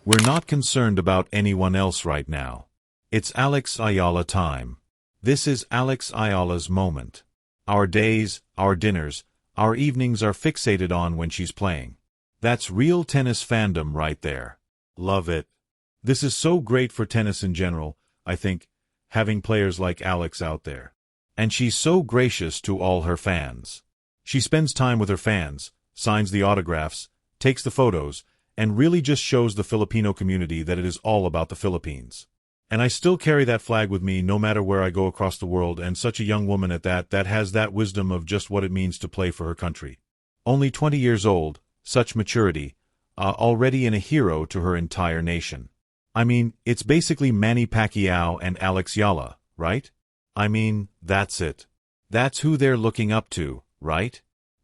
We're not concerned about anyone else right now. It's Alex Eala time. This is Alex Eala's moment. Our days, our dinners, our evenings are fixated on when she's playing. That's real tennis fandom right there. Love it. This is so great for tennis in general, I think, having players like Alex out there. And she's so gracious to all her fans. She spends time with her fans, signs the autographs, takes the photos, and really just shows the Filipino community that it is all about the Philippines. And I still carry that flag with me no matter where I go across the world, and such a young woman at that has that wisdom of just what it means to play for her country. Only 20 years old, such maturity, already and a hero to her entire nation. I mean, it's basically Manny Pacquiao and Alex Eala, right? I mean, that's it. That's who they're looking up to, right?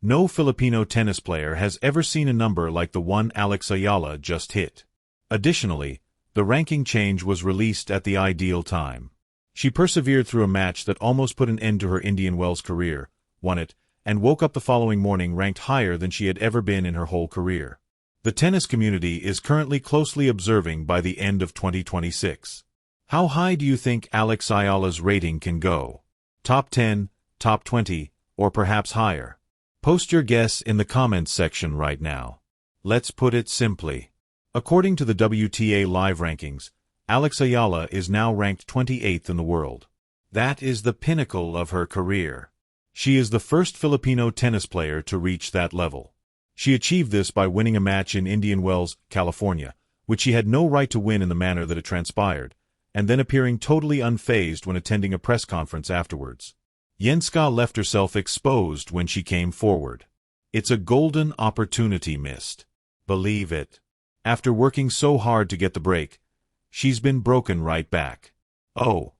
No Filipino tennis player has ever seen a number like the one Alex Eala just hit. Additionally, the ranking change was released at the ideal time. She persevered through a match that almost put an end to her Indian Wells career, won it, and woke up the following morning ranked higher than she had ever been in her whole career. The tennis community is currently closely observing by the end of 2026. How high do you think Alex Eala's rating can go? Top 10, top 20, or perhaps higher? Post your guess in the comments section right now. Let's put it simply. According to the WTA Live rankings, Alex Eala is now ranked 28th in the world. That is the pinnacle of her career. She is the first Filipino tennis player to reach that level. She achieved this by winning a match in Indian Wells, California, which she had no right to win in the manner that it transpired, and then appearing totally unfazed when attending a press conference afterwards. Yenska left herself exposed when she came forward. It's a golden opportunity missed. Believe it. After working so hard to get the break, she's been broken right back. Oh,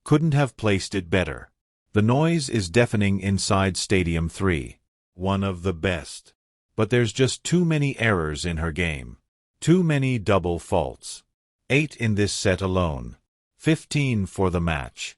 couldn't have placed it better. The noise is deafening inside Stadium 3. One of the best. But there's just too many errors in her game. Too many double faults. 8 in this set alone. 15 for the match.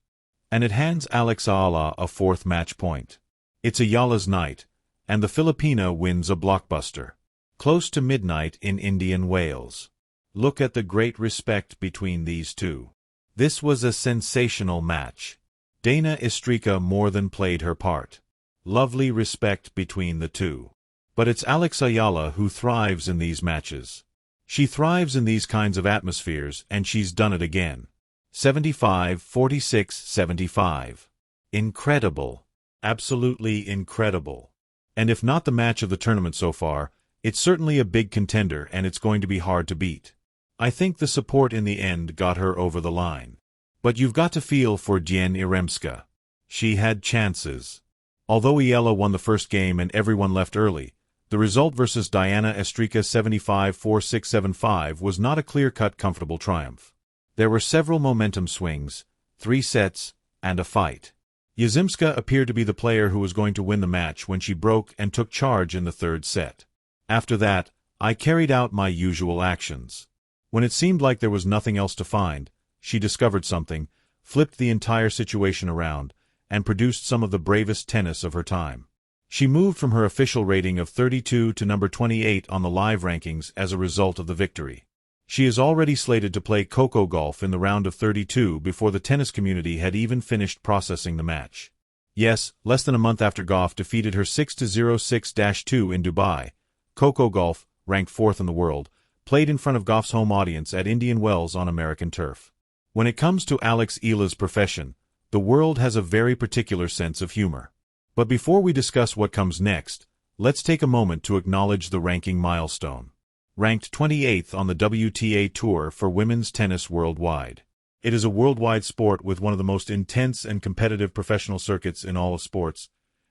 And it hands Alex Eala a 4th match point. It's Eala's night, and the Filipina wins a blockbuster. Close to midnight in Indian Wales. Look at the great respect between these two. This was a sensational match. Dana Estrica more than played her part. Lovely respect between the two. But it's Alex Eala who thrives in these matches. She thrives in these kinds of atmospheres, and she's done it again. 75-46-75. Incredible. Absolutely incredible. And if not the match of the tournament so far, it's certainly a big contender, and it's going to be hard to beat. I think the support in the end got her over the line. But you've got to feel for Jen Iremska. She had chances. Although Eala won the first game and everyone left early, the result versus Diana Estrica 75-46-75 was not a clear-cut comfortable triumph. There were several momentum swings, 3 sets, and a fight. Yazimska appeared to be the player who was going to win the match when she broke and took charge in the 3rd set. After that, I carried out my usual actions. When it seemed like there was nothing else to find, she discovered something, flipped the entire situation around, and produced some of the bravest tennis of her time. She moved from her official rating of 32 to number 28 on the live rankings as a result of the victory. She is already slated to play Coco Golf in the round of 32 before the tennis community had even finished processing the match. Yes, less than a month after Goff defeated her 6-0-6-2 in Dubai, Coco Golf, ranked 4th in the world, played in front of Goff's home audience at Indian Wells on American turf. When it comes to Alex Eala's profession, the world has a very particular sense of humor. But before we discuss what comes next, let's take a moment to acknowledge the ranking milestone. Ranked 28th on the WTA Tour for women's tennis worldwide. It is a worldwide sport with one of the most intense and competitive professional circuits in all of sports,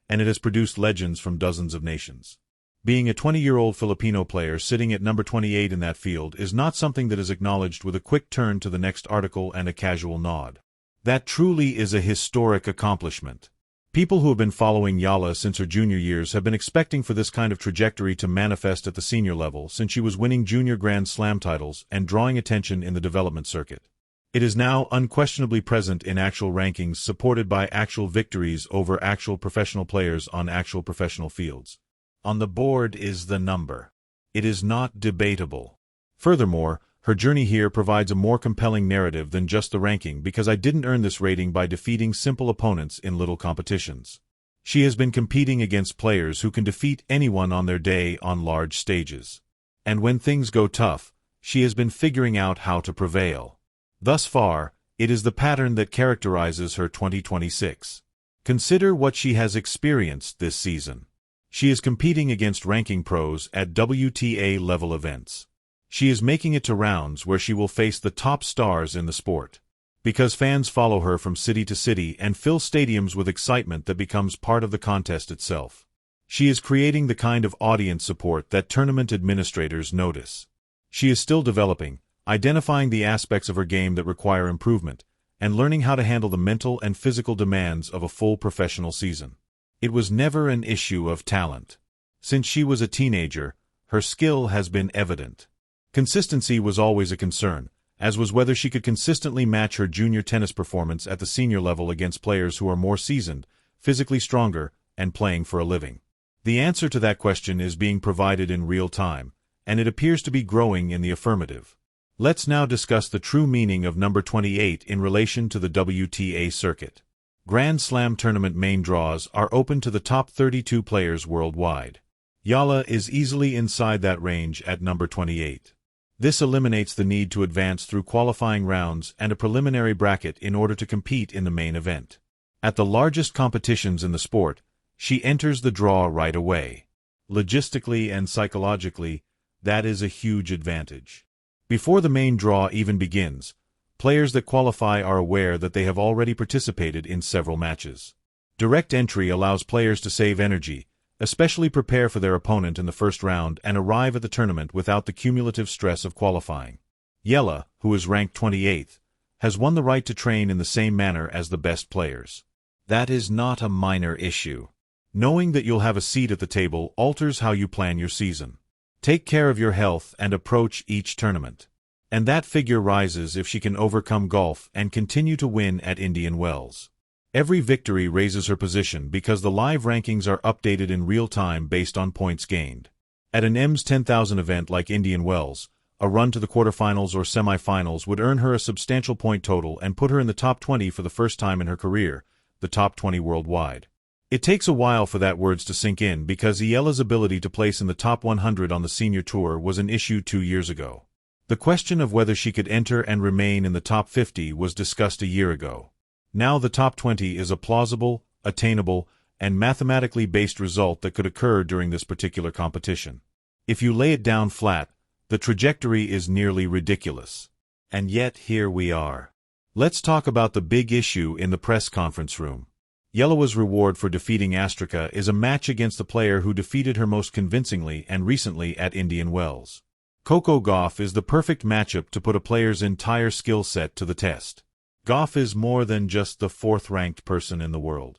and it has produced legends from dozens of nations. Being a 20-year-old Filipino player sitting at number 28 in that field is not something that is acknowledged with a quick turn to the next article and a casual nod. That truly is a historic accomplishment. People who have been following Eala since her junior years have been expecting for this kind of trajectory to manifest at the senior level since she was winning junior Grand Slam titles and drawing attention in the development circuit. It is now unquestionably present in actual rankings supported by actual victories over actual professional players on actual professional fields. On the board is the number. It is not debatable. Furthermore, Her journey here provides a more compelling narrative than just the ranking because I didn't earn this rating by defeating simple opponents in little competitions. She has been competing against players who can defeat anyone on their day on large stages. And when things go tough, she has been figuring out how to prevail. Thus far, it is the pattern that characterizes her 2026. Consider what she has experienced this season. She is competing against ranking pros at WTA-level events. She is making it to rounds where she will face the top stars in the sport. Because fans follow her from city to city and fill stadiums with excitement that becomes part of the contest itself. She is creating the kind of audience support that tournament administrators notice. She is still developing, identifying the aspects of her game that require improvement, and learning how to handle the mental and physical demands of a full professional season. It was never an issue of talent. Since she was a teenager, her skill has been evident. Consistency was always a concern, as was whether she could consistently match her junior tennis performance at the senior level against players who are more seasoned, physically stronger, and playing for a living. The answer to that question is being provided in real time, and it appears to be growing in the affirmative. Let's now discuss the true meaning of number 28 in relation to the WTA circuit. Grand Slam tournament main draws are open to the top 32 players worldwide. Eala is easily inside that range at number 28. This eliminates the need to advance through qualifying rounds and a preliminary bracket in order to compete in the main event. At the largest competitions in the sport, she enters the draw right away. Logistically and psychologically, that is a huge advantage. Before the main draw even begins, players that qualify are aware that they have already participated in several matches. Direct entry allows players to save energy, especially prepare for their opponent in the first round and arrive at the tournament without the cumulative stress of qualifying. Eala, who is ranked 28th, has won the right to train in the same manner as the best players. That is not a minor issue. Knowing that you'll have a seat at the table alters how you plan your season. Take care of your health and approach each tournament. And that figure rises if she can overcome golf and continue to win at Indian Wells. Every victory raises her position because the live rankings are updated in real time based on points gained. At an EMS 10,000 event like Indian Wells, a run to the quarterfinals or semifinals would earn her a substantial point total and put her in the top 20 for the first time in her career, the top 20 worldwide. It takes a while for that words to sink in because Eala's ability to place in the top 100 on the senior tour was an issue 2 years ago. The question of whether she could enter and remain in the top 50 was discussed a year ago. Now the top 20 is a plausible, attainable, and mathematically based result that could occur during this particular competition. If you lay it down flat, the trajectory is nearly ridiculous. And yet here we are. Let's talk about the big issue in the press conference room. Eala's reward for defeating Astrika is a match against the player who defeated her most convincingly and recently at Indian Wells. Coco Gauff is the perfect matchup to put a player's entire skill set to the test. Gauff is more than just the fourth-ranked person in the world.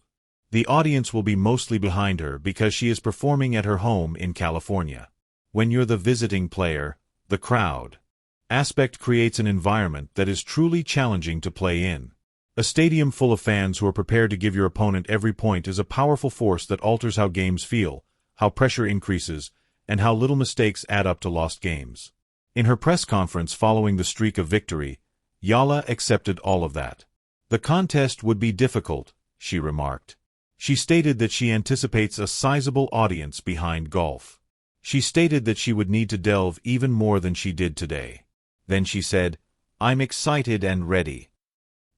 The audience will be mostly behind her because she is performing at her home in California. When you're the visiting player, the crowd aspect creates an environment that is truly challenging to play in. A stadium full of fans who are prepared to give your opponent every point is a powerful force that alters how games feel, how pressure increases, and how little mistakes add up to lost games. In her press conference following the streak of victory, Eala accepted all of that. The contest would be difficult, she remarked. She stated that she anticipates a sizable audience behind golf. She stated that she would need to delve even more than she did today. Then she said, "I'm excited and ready."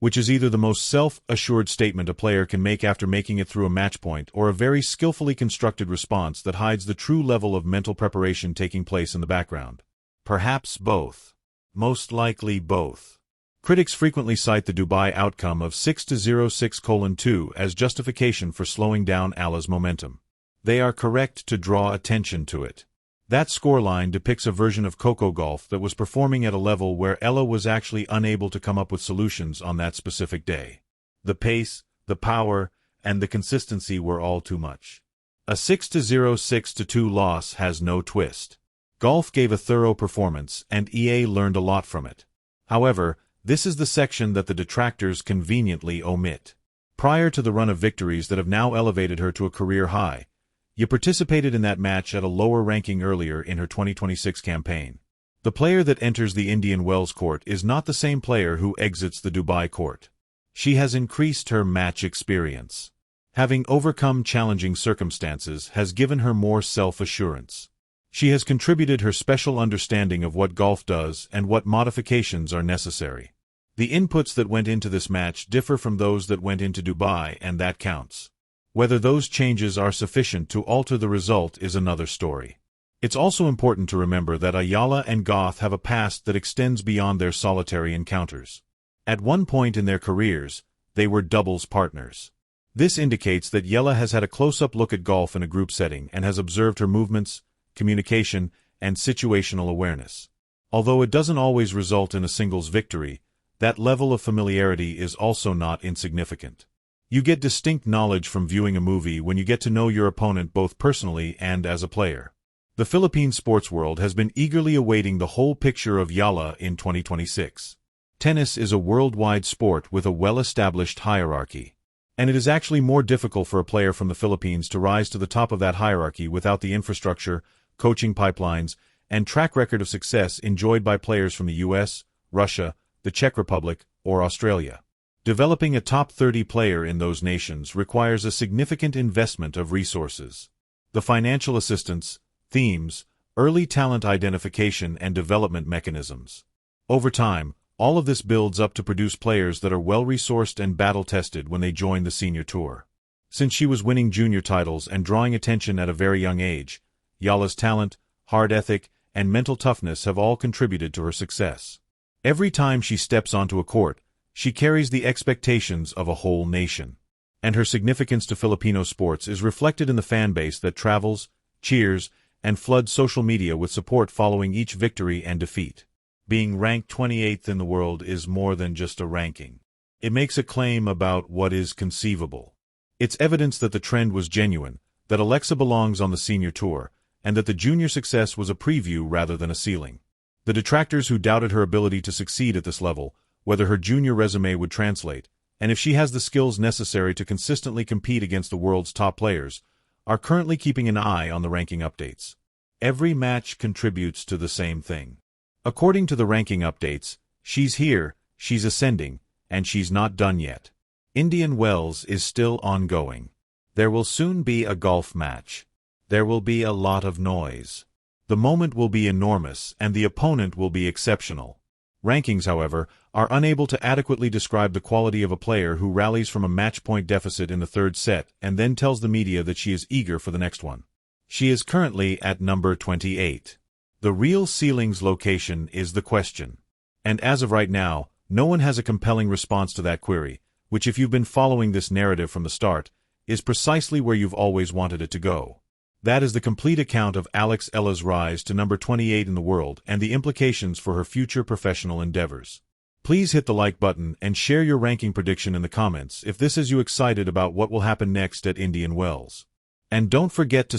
Which is either the most self-assured statement a player can make after making it through a match point or a very skillfully constructed response that hides the true level of mental preparation taking place in the background. Perhaps both. Most likely both. Critics frequently cite the Dubai outcome of 6-0-6:2 as justification for slowing down Eala's momentum. They are correct to draw attention to it. That scoreline depicts a version of Coco Gauff that was performing at a level where Eala was actually unable to come up with solutions on that specific day. The pace, the power, and the consistency were all too much. A 6-0-6-2 loss has no twist. Golf gave a thorough performance, and EA learned a lot from it. However, this is the section that the detractors conveniently omit. Prior to the run of victories that have now elevated her to a career high, you participated in that match at a lower ranking earlier in her 2026 campaign. The player that enters the Indian Wells court is not the same player who exits the Dubai court. She has increased her match experience. Having overcome challenging circumstances has given her more self-assurance. She has contributed her special understanding of what golf does and what modifications are necessary. The inputs that went into this match differ from those that went into Dubai, and that counts. Whether those changes are sufficient to alter the result is another story. It's also important to remember that Eala and Goth have a past that extends beyond their solitary encounters. At one point in their careers, they were doubles partners. This indicates that Eala has had a close-up look at golf in a group setting and has observed her movements, communication, and situational awareness. Although it doesn't always result in a singles victory, that level of familiarity is also not insignificant. You get distinct knowledge from viewing a movie when you get to know your opponent both personally and as a player. The Philippine sports world has been eagerly awaiting the whole picture of Eala in 2026. Tennis is a worldwide sport with a well-established hierarchy. And it is actually more difficult for a player from the Philippines to rise to the top of that hierarchy without the infrastructure, coaching pipelines, and track record of success enjoyed by players from the US, Russia, the Czech Republic, or Australia. Developing a top 30 player in those nations requires a significant investment of resources. The financial assistance, themes, early talent identification and development mechanisms. Over time, all of this builds up to produce players that are well-resourced and battle-tested when they join the senior tour. Since she was winning junior titles and drawing attention at a very young age, Eala's talent, hard ethic, and mental toughness have all contributed to her success. Every time she steps onto a court, she carries the expectations of a whole nation. And her significance to Filipino sports is reflected in the fan base that travels, cheers, and floods social media with support following each victory and defeat. Being ranked 28th in the world is more than just a ranking. It makes a claim about what is conceivable. It's evidence that the trend was genuine, that Alexa belongs on the senior tour, and that the junior success was a preview rather than a ceiling. The detractors who doubted her ability to succeed at this level, whether her junior resume would translate, and if she has the skills necessary to consistently compete against the world's top players, are currently keeping an eye on the ranking updates. Every match contributes to the same thing. According to the ranking updates, she's here, she's ascending, and she's not done yet. Indian Wells is still ongoing. There will soon be a golf match. There will be a lot of noise. The moment will be enormous, and the opponent will be exceptional. Rankings, however, are unable to adequately describe the quality of a player who rallies from a match-point deficit in the third set and then tells the media that she is eager for the next one. She is currently at number 28. The real ceiling's location is the question. And as of right now, no one has a compelling response to that query, which, if you've been following this narrative from the start, is precisely where you've always wanted it to go. That is the complete account of Alex Eala's rise to number 28 in the world and the implications for her future professional endeavors. Please hit the like button and share your ranking prediction in the comments if this has you excited about what will happen next at Indian Wells. And don't forget to